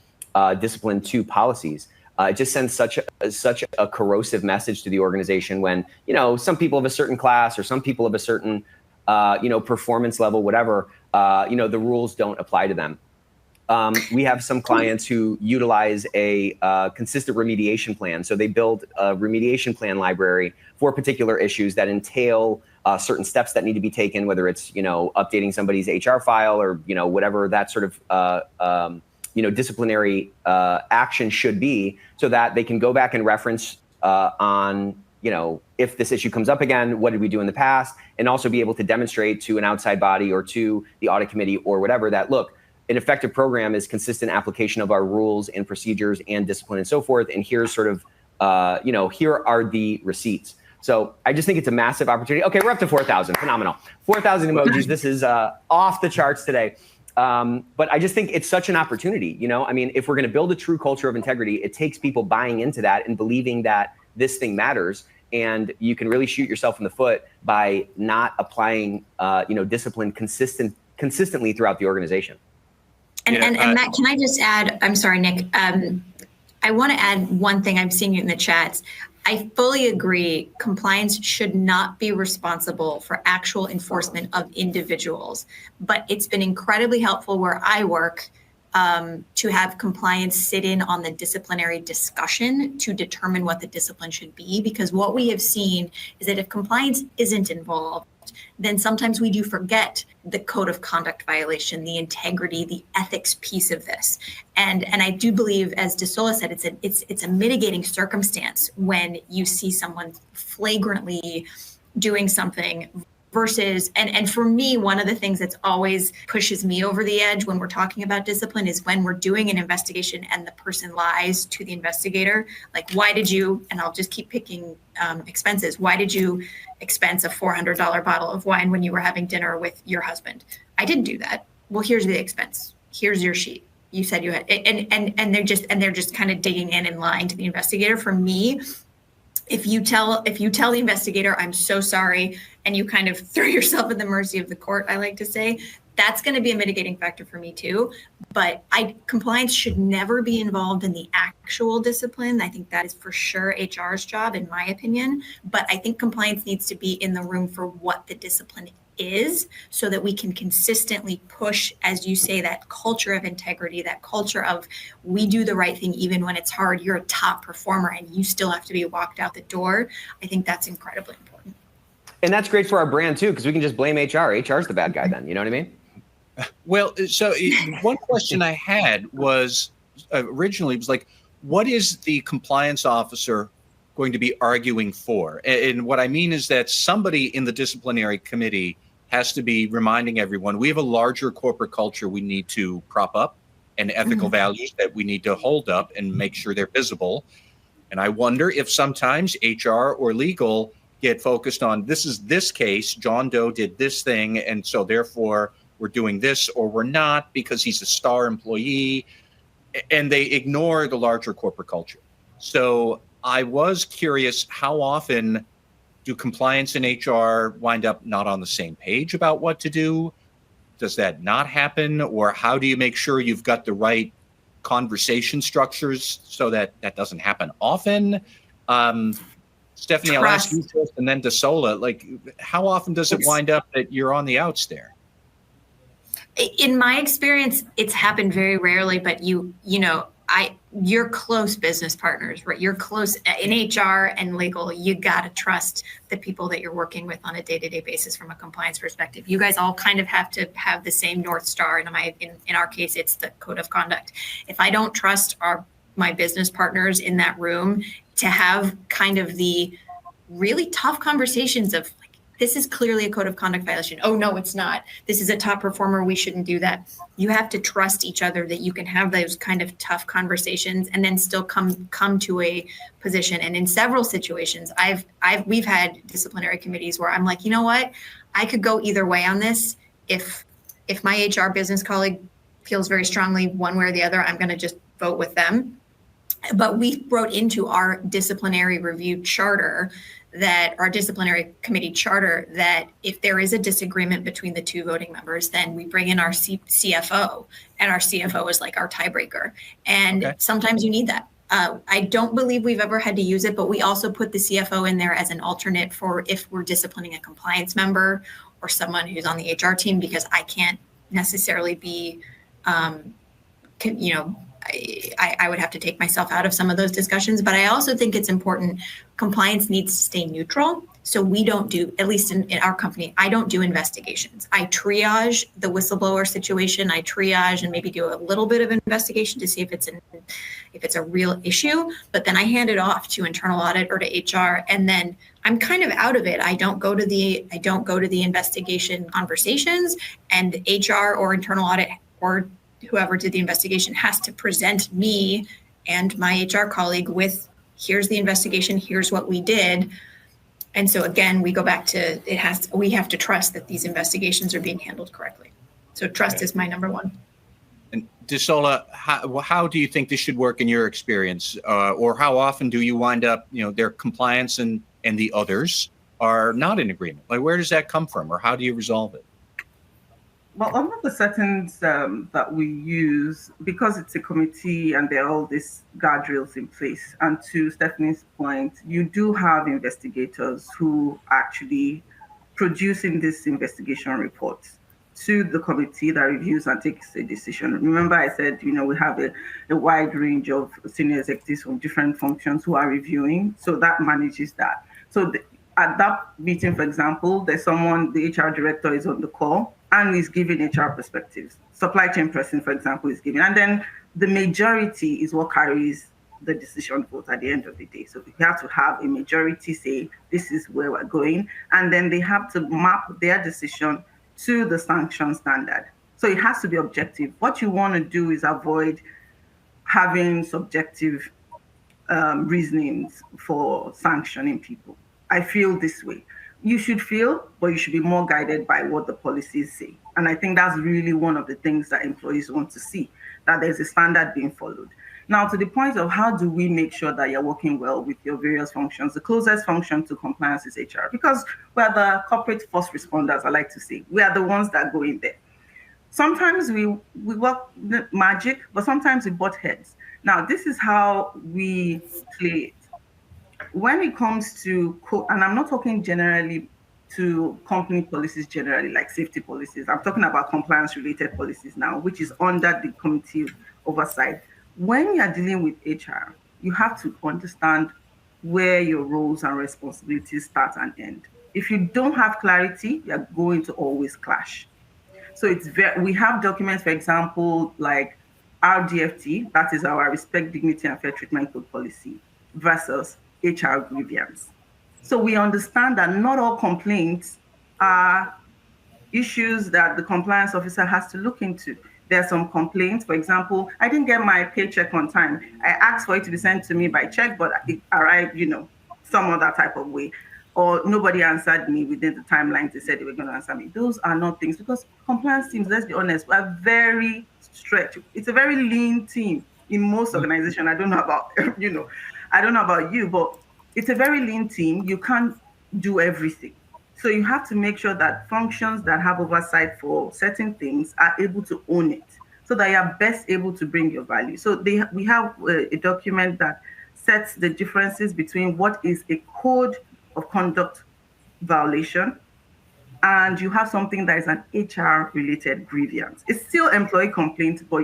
Speaker 1: discipline to policies. It just sends such a corrosive message to the organization when some people of a certain class or some people of a certain performance level, whatever, the rules don't apply to them. We have some clients who utilize a consistent remediation plan. So they build a remediation plan library for particular issues that entail certain steps that need to be taken, whether it's, updating somebody's HR file or, whatever that sort of, disciplinary action should be so that they can go back and reference on, if this issue comes up again, what did we do in the past? And also be able to demonstrate to an outside body or to the audit committee or whatever that, look, an effective program is consistent application of our rules and procedures and discipline and so forth. And here's sort of, here are the receipts. So I just think it's a massive opportunity. Okay, we're up to 4,000. Phenomenal. 4,000 emojis. This is off the charts today. But I just think it's such an opportunity. I mean, if we're going to build a true culture of integrity, it takes people buying into that and believing that this thing matters. And you can really shoot yourself in the foot by not applying, discipline consistently throughout the organization.
Speaker 3: And Matt, can I just add, I'm sorry, Nick, I want to add one thing. I'm seeing it in the chats. I fully agree. Compliance should not be responsible for actual enforcement of individuals, but it's been incredibly helpful where I work to have compliance sit in on the disciplinary discussion to determine what the discipline should be. Because what we have seen is that if compliance isn't involved, then sometimes we do forget the code of conduct violation, the integrity, the ethics piece of this. And I do believe, as De Sola said, it's a mitigating circumstance when you see someone flagrantly doing something versus, and for me, one of the things that's always pushes me over the edge when we're talking about discipline is when we're doing an investigation and the person lies to the investigator. Like, why did you, and I'll just keep picking expenses, why did you expense a $400 bottle of wine when you were having dinner with your husband? I didn't do that. Well, here's the expense. Here's your sheet. You said you had, and they're just kind of digging in and lying to the investigator. For me, if you tell the investigator, I'm so sorry, and you kind of throw yourself at the mercy of the court, I like to say, that's going to be a mitigating factor for me too. But compliance should never be involved in the actual discipline. I think that is for sure HR's job, in my opinion. But I think compliance needs to be in the room for what the discipline is, so that we can consistently push, as you say, that culture of integrity, that culture of we do the right thing even when it's hard. You're a top performer and you still have to be walked out the door. I think that's incredibly important.
Speaker 1: And that's great for our brand too, because we can just blame HR. HR is the bad guy then. You know what I mean?
Speaker 2: Well, so one question I had was originally was like, what is the compliance officer going to be arguing for? And what I mean is that somebody in the disciplinary committee has to be reminding everyone we have a larger corporate culture we need to prop up and ethical values that we need to hold up and make sure they're visible. And I wonder if sometimes HR or legal get focused on this is this case, John Doe did this thing, and so therefore we're doing this or we're not because he's a star employee, and they ignore the larger corporate culture. So I was curious, how often do compliance and HR wind up not on the same page about what to do? Does that not happen? Or how do you make sure you've got the right conversation structures so that that doesn't happen often? Stephanie, I'll ask you first and then DeSola, like how often does it wind up that you're on the outs there?
Speaker 3: In my experience, it's happened very rarely, but you're close business partners, right? You're close in HR and legal. You got to trust the people that you're working with on a day-to-day basis from a compliance perspective. You guys all kind of have to have the same North Star. And in our case, it's the code of conduct. If I don't trust my business partners in that room to have kind of the really tough conversations of like, this is clearly a code of conduct violation. Oh, no, it's not. This is a top performer. We shouldn't do that. You have to trust each other that you can have those kind of tough conversations and then still come to a position. And in several situations, we've had disciplinary committees where I'm like, you know what? I could go either way on this. If my HR business colleague feels very strongly one way or the other, I'm going to just vote with them. But we wrote into our disciplinary review charter that our disciplinary committee charter that if there is a disagreement between the two voting members, then we bring in our CFO, and our CFO is like our tiebreaker. And sometimes you need that. I don't believe we've ever had to use it, but we also put the CFO in there as an alternate for if we're disciplining a compliance member or someone who's on the HR team, because I can't necessarily be, I would have to take myself out of some of those discussions, but I also think it's important. Compliance needs to stay neutral. So we don't do, at least in our company, I don't do investigations. I triage the whistleblower situation. I triage and maybe do a little bit of investigation to see if it's a real issue, but then I hand it off to internal audit or to HR, and then I'm kind of out of it. I don't go to the investigation conversations, and HR or internal audit or whoever did the investigation has to present me and my HR colleague with, here's the investigation, here's what we did. And so again, we go back to we have to trust that these investigations are being handled correctly. So trust is my number one.
Speaker 2: And DeSola, how do you think this should work in your experience? Or how often do you wind up, their compliance and the others are not in agreement? Like, where does that come from, or how do you resolve it?
Speaker 4: Well, one of the settings that we use, because it's a committee and there are all these guardrails in place, and to Stephanie's point, you do have investigators who actually producing this investigation report to the committee that reviews and takes a decision. Remember I said, we have a wide range of senior executives from different functions who are reviewing, so that manages that. So at that meeting, for example, there's someone, the HR director is on the call, and is giving HR perspectives. Supply chain person, for example, is giving. And then the majority is what carries the decision vote at the end of the day. So we have to have a majority say, this is where we're going. And then they have to map their decision to the sanction standard. So it has to be objective. What you want to do is avoid having subjective reasonings for sanctioning people. I feel this way. You should feel, but you should be more guided by what the policies say. And I think that's really one of the things that employees want to see, that there's a standard being followed. Now, to the point of how do we make sure that you're working well with your various functions, the closest function to compliance is HR, because we're the corporate first responders, I like to say. We are the ones that go in there. Sometimes we work magic, but sometimes we butt heads. Now, this is how we play it. When it comes to, and I'm not talking generally to company policies generally, like safety policies. I'm talking about compliance-related policies now, which is under the committee oversight. When you're dealing with HR, you have to understand where your roles and responsibilities start and end. If you don't have clarity, you're going to always clash. So we have documents, for example, like RDFT, that is our Respect, Dignity, and Fair Treatment Code policy, versus HR grievance. So we understand that not all complaints are issues that the compliance officer has to look into. There are some complaints. For example, I didn't get my paycheck on time. I asked for it to be sent to me by check, but it arrived, some other type of way. Or nobody answered me within the timelines they said they were going to answer me. Those are not things, because compliance teams, let's be honest, are very stretched. It's a very lean team in most organizations. I don't know about, I don't know about you, but it's a very lean team. You can't do everything. So you have to make sure that functions that have oversight for certain things are able to own it, so that you are best able to bring your value. So we have a document that sets the differences between what is a code of conduct violation, and you have something that is an HR related grievance. It's still employee complaint, but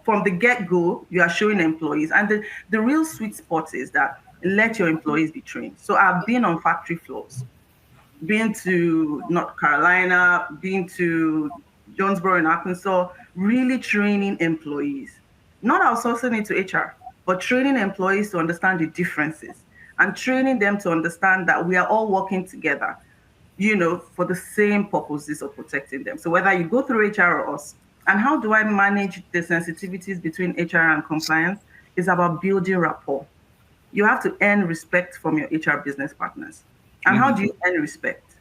Speaker 4: from the get-go, you are showing employees. And the real sweet spot is that let your employees be trained. So I've been on factory floors, been to North Carolina, been to Jonesboro in Arkansas, really training employees, not outsourcing it to HR, but training employees to understand the differences and training them to understand that we are all working together, for the same purposes of protecting them. So whether you go through HR or us, and how do I manage the sensitivities between HR and compliance is about building rapport. You have to earn respect from your HR business partners. And how do you earn respect?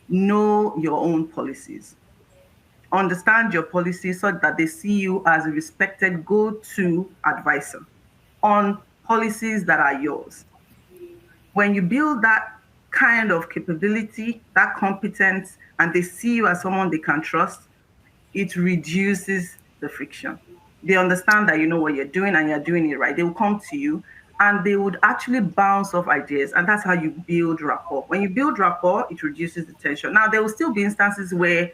Speaker 4: Know your own policies. Understand your policies so that they see you as a respected go-to advisor on policies that are yours. When you build that kind of capability, that competence, and they see you as someone they can trust, it reduces the friction. They understand that you know what you're doing and you're doing it right. They will come to you and they would actually bounce off ideas. And that's how you build rapport. When you build rapport, it reduces the tension. Now, there will still be instances where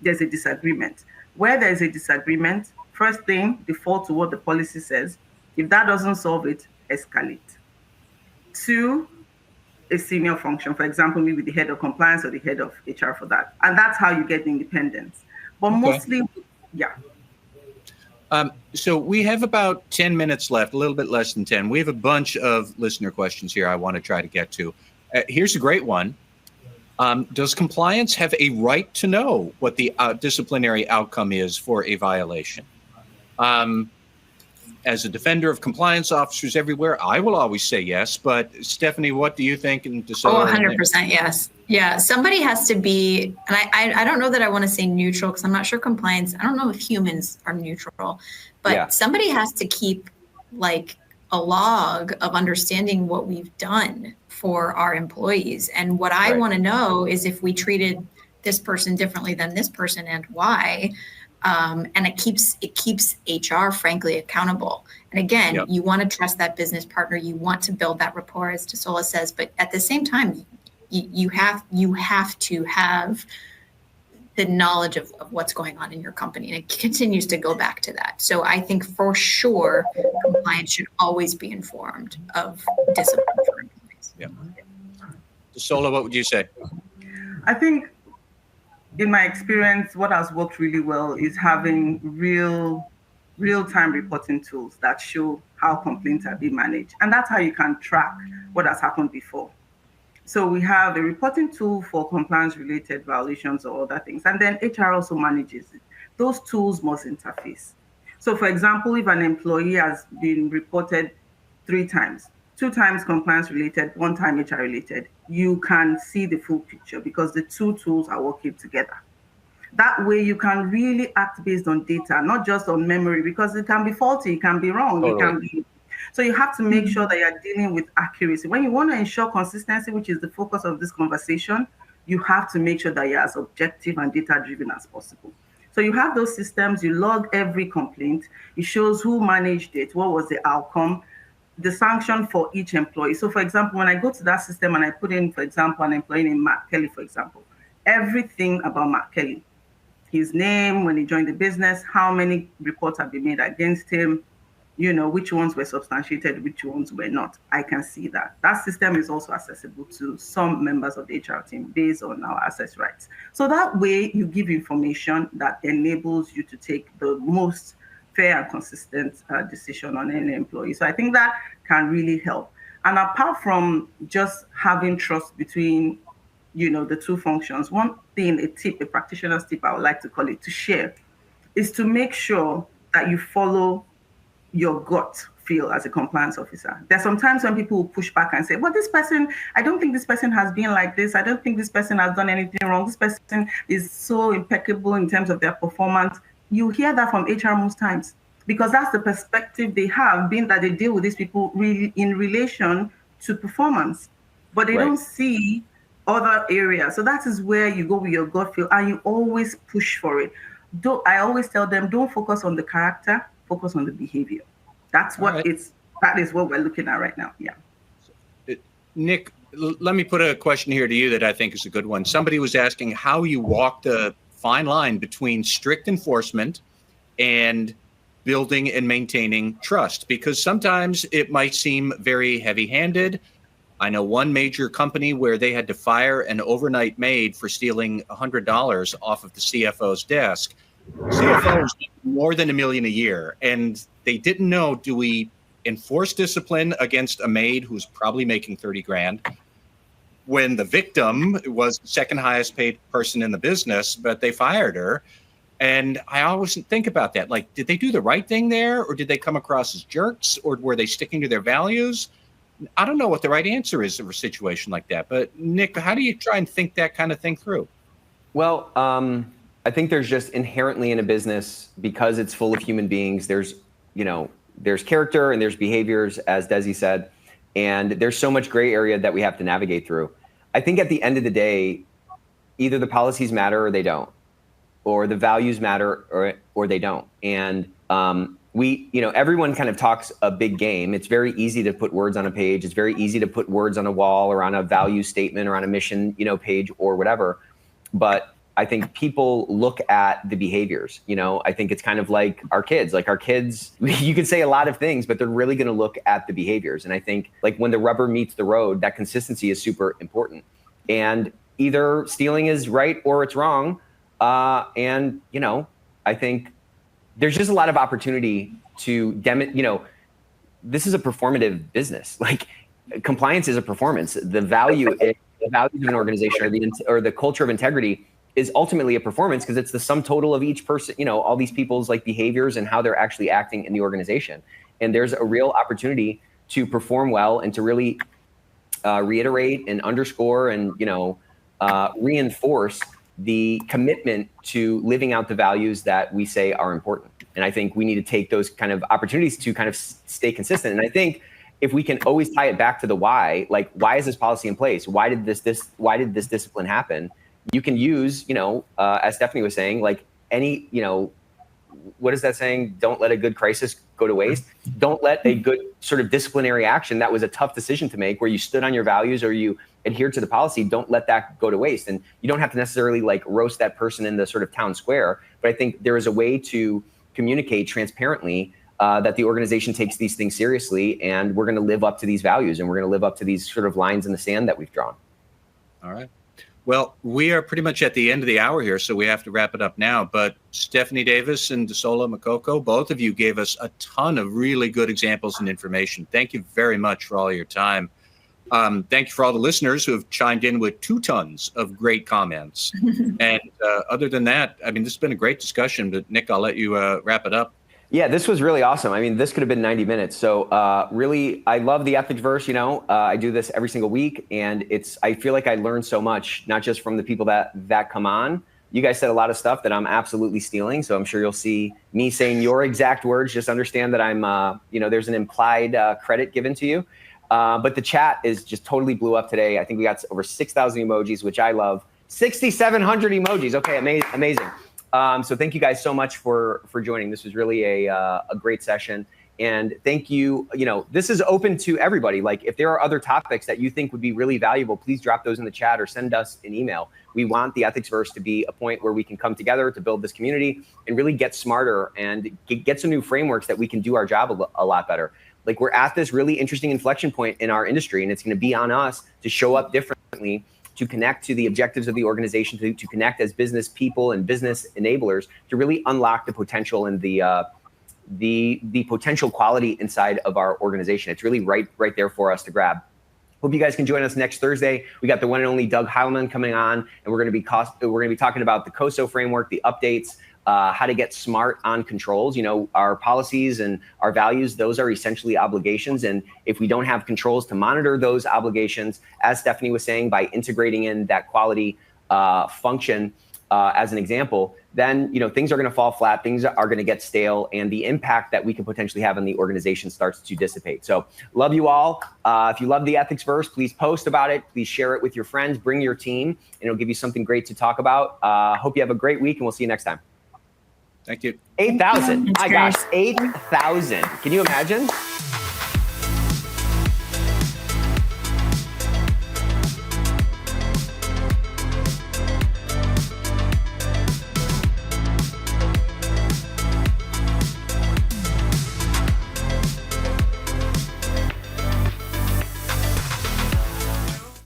Speaker 4: there's a disagreement. Where there's a disagreement, first thing, default to what the policy says. If that doesn't solve it, escalate. 2, a senior function, for example, maybe the head of compliance or the head of HR for that. And that's how you get the independence. But mostly, yeah.
Speaker 2: So we have about 10 minutes left, a little bit less than 10. We have a bunch of listener questions here I want to try to get to. Here's a great one. Does compliance have a right to know what the disciplinary outcome is for a violation? As a defender of compliance officers everywhere, I will always say yes. But Stephanie, what do you think? And
Speaker 3: 100% yes. Yeah, somebody has to be, and I don't know that I want to say neutral because I'm not sure compliance, I don't know if humans are neutral, but somebody has to keep like a log of understanding what we've done for our employees. And what I want to know is if we treated this person differently than this person and why. And it keeps HR frankly accountable. And again, you want to trust that business partner. You want to build that rapport, as Tasola says, but at the same time, you have to have the knowledge of what's going on in your company. And it continues to go back to that. So I think for sure, compliance should always be informed of discipline for employees.
Speaker 2: Yeah. Tasola, what would you say?
Speaker 4: I think in my experience, what has worked really well is having real-time reporting tools that show how complaints are being managed. And that's how you can track what has happened before. So we have a reporting tool for compliance-related violations or other things. And then HR also manages it. Those tools must interface. So for example, if an employee has been reported 3 times, 2 times compliance-related, 1 time HR-related, you can see the full picture because the 2 tools are working together. That way you can really act based on data, not just on memory, because it can be faulty, it can be wrong, it can be. So you have to make sure that you're dealing with accuracy. When you want to ensure consistency, which is the focus of this conversation, you have to make sure that you're as objective and data-driven as possible. So you have those systems, you log every complaint, it shows who managed it, what was the outcome, the sanction for each employee. So for example, when I go to that system and I put in, for example, an employee named Mark Kelly, for example, everything about Mark Kelly, his name, when he joined the business, how many reports have been made against him, which ones were substantiated, which ones were not. I can see that. That system is also accessible to some members of the HR team based on our access rights. So that way you give information that enables you to take the most fair and consistent decision on any employee. So I think that can really help. And apart from just having trust between, the two functions, one thing, a practitioner's tip, I would like to call it, to share, is to make sure that you follow your gut feel as a compliance officer. There's sometimes when people will push back and say, well, this person, I don't think this person has been like this. I don't think this person has done anything wrong. This person is so impeccable in terms of their performance. You hear that from HR most times because that's the perspective they have, being that they deal with these people really in relation to performance, but they don't see other areas. So that is where you go with your gut feel and you always push for it. I always tell them, don't focus on the character, focus on the behavior. That's what that is what we're looking at right now. Yeah.
Speaker 2: Nick, let me put a question here to you that I think is a good one. Somebody was asking how you walk the fine line between strict enforcement and building and maintaining trust, because sometimes it might seem very heavy-handed. I know one major company where they had to fire an overnight maid for stealing $100 off of the CFO's desk. CFO was more than $1 million a year, and they didn't know, do we enforce discipline against a maid who's probably making 30 grand when the victim was the second highest paid person in the business, but they fired her? And I always think about that. Like, did they do the right thing there, or did they come across as jerks, or were they sticking to their values? I don't know what the right answer is for a situation like that. But Nick, how do you try and think that kind of thing through?
Speaker 1: Well, I think there's just inherently in a business, because it's full of human beings, there's character and there's behaviors, as Desi said, and there's so much gray area that we have to navigate through. I think at the end of the day, either the policies matter or they don't, or the values matter or they don't. And everyone kind of talks a big game. It's very easy to put words on a page. It's very easy to put words on a wall or on a value statement or on a mission, page or whatever. But I think people look at the behaviors. I think it's kind of like our kids. Like our kids, you can say a lot of things, but they're really going to look at the behaviors. And I think like when the rubber meets the road, that consistency is super important. And either stealing is right or it's wrong. I think there's just a lot of opportunity to this is a performative business. Like compliance is a performance. The values of an organization or the culture of integrity is ultimately a performance because it's the sum total of each person, all these people's like behaviors and how they're actually acting in the organization. And there's a real opportunity to perform well and to really reiterate and underscore and, reinforce the commitment to living out the values that we say are important. And I think we need to take those kind of opportunities to kind of stay consistent. And I think if we can always tie it back to the why, like why is this policy in place? Why did this discipline happen? You can use, as Stephanie was saying, like any, what is that saying? Don't let a good crisis go to waste. Don't let a good sort of disciplinary action that was a tough decision to make where you stood on your values or you adhered to the policy. Don't let that go to waste. And you don't have to necessarily like roast that person in the sort of town square. But I think there is a way to communicate transparently that the organization takes these things seriously and we're going to live up to these values and we're going to live up to these sort of lines in the sand that we've drawn.
Speaker 2: All right. Well, we are pretty much at the end of the hour here, so we have to wrap it up now. But Stephanie Davis and Desola Makoko, both of you gave us a ton of really good examples and information. Thank you very much for all your time. Thank you for all the listeners who have chimed in with 2 tons of great comments. And other than that, I mean, this has been a great discussion. But Nick, I'll let you wrap it up.
Speaker 1: Yeah, this was really awesome. I mean, this could have been 90 minutes. So really, I love the Ethicsverse. I do this every single week, and I feel like I learn so much, not just from the people that come on. You guys said a lot of stuff that I'm absolutely stealing. So I'm sure you'll see me saying your exact words. Just understand that I'm, there's an implied credit given to you. But the chat is just totally blew up today. I think we got over 6,000 emojis, which I love. 6,700 emojis. Okay, amazing. So thank you guys so much for joining. This was really a great session. And thank you. This is open to everybody. Like, if there are other topics that you think would be really valuable, please drop those in the chat or send us an email. We want the Ethicsverse to be a point where we can come together to build this community and really get smarter and get some new frameworks that we can do our job a lot better. Like, we're at this really interesting inflection point in our industry, and it's going to be on us to show up differently, to connect to the objectives of the organization, to connect as business people and business enablers to really unlock the potential and the potential quality inside of our organization. It's really right there for us to grab. Hope you guys can join us next Thursday. We got the one and only Doug Heilman coming on, and we're going to be talking about the COSO framework, the updates, how to get smart on controls. Our policies and our values, those are essentially obligations. And if we don't have controls to monitor those obligations, as Stephanie was saying, by integrating in that quality function as an example, then things are going to fall flat, things are going to get stale, and the impact that we can potentially have on the organization starts to dissipate. So love you all. If you love the Ethicsverse, please post about it. Please share it with your friends. Bring your team, and it'll give you something great to talk about. Hope you have a great week, and we'll see you next time.
Speaker 2: Thank you.
Speaker 1: 8,000. My gosh, 8,000. Can you imagine?